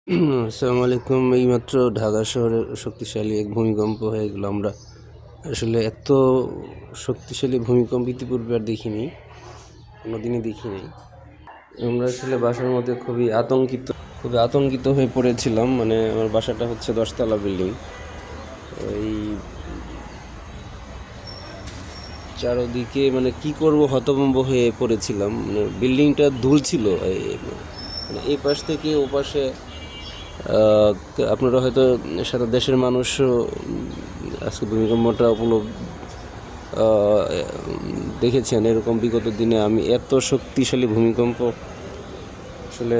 আসসালামু আলাইকুম। এইমাত্র ঢাকা শহরে শক্তিশালী এক ভূমিকম্প হয়ে গেল। আমরা আসলে এত শক্তিশালী ভূমিকম্প ইতিপূর্বে আর দেখিনি, কোনোদিনই দেখিনি। আমরা আসলে বাসার মধ্যে খুবই আতঙ্কিত হয়ে পড়েছিলাম। মানে আমার বাসাটা হচ্ছে 10তলা বিল্ডিং। এই চারদিকে মানে কি করব হতভম্ব হয়ে পড়েছিলাম। মানে বিল্ডিংটা দুলছিল, মানে এই পাশ থেকে ও পাশে। আপনারা হয়তো সারা দেশের মানুষও আজকে ভূমিকম্পটা দেখেছেন। এরকম বিগত দিনে আমি এত শক্তিশালী ভূমিকম্প আসলে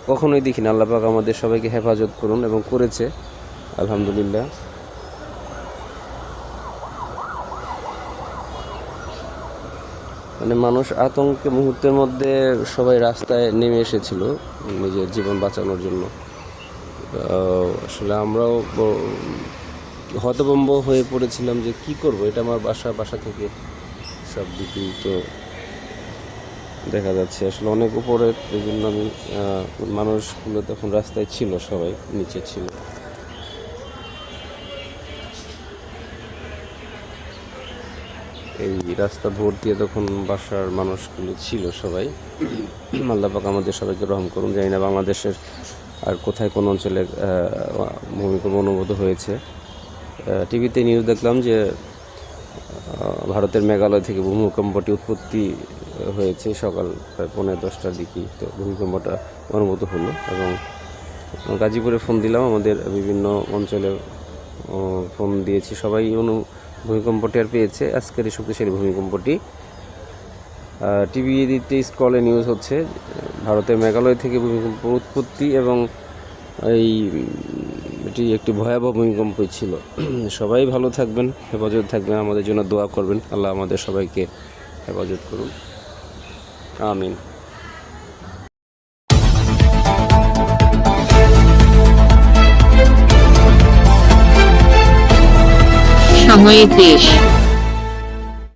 কখনোই দেখিনি। আল্লাহ পাক আমাদের সবাইকে হেফাজত করুন, এবং করেছে আলহামদুলিল্লাহ। মানে মানুষ আতঙ্কে মুহূর্তের মধ্যে সবাই রাস্তায় নেমে এসেছিল নিজের জীবন বাঁচানোর জন্য। আসলে আমরাও হতভম্ব হয়ে পড়েছিলাম যে কি করব। এটা আমার বাসা থেকে সব দিকেই তো দেখা যাচ্ছে আসলে অনেক উপরে। এই জন্য আমি মানুষগুলো তখন রাস্তায় ছিল, সবাই নিচে ছিল। এই রাস্তা ভোর দিয়ে তখন বাসার মানুষগুলো ছিল সবাই। আল্লাহ পাক আমাদের সবাইকে রহম করুন। জানি না বাংলাদেশের আর কোথায় কোন অঞ্চলে ভূমিকম্প অনুভূত হয়েছে। টিভিতে নিউজ দেখলাম যে ভারতের মেঘালয় থেকে ভূমিকম্পটি উৎপত্তি হয়েছে সকাল প্রায় 9:30টার দিকে। তো ভূমিকম্পটা অনুভূত হলো, এবং গাজীপুরে ফোন দিলাম, আমাদের বিভিন্ন অঞ্চলে ফোন দিয়েছি, সবাই ভূমিকম্পটি আর পেয়েছে। আজকের এই শক্তিশালী ভূমিকম্পটি টিভিতে স্ক্রলে নিউজ হচ্ছে ভারতের মেঘালয় থেকে ভূমিকম্প উৎপত্তি, এবং এটি একটি ভয়াবহ ভূমিকম্পই ছিল। সবাই ভালো থাকবেন, হেফাজত থাকবেন, আমাদের জন্য দোয়া করবেন। আল্লাহ আমাদের সবাইকে হেফাজত করুন, আমিন। সময়ের দেশ।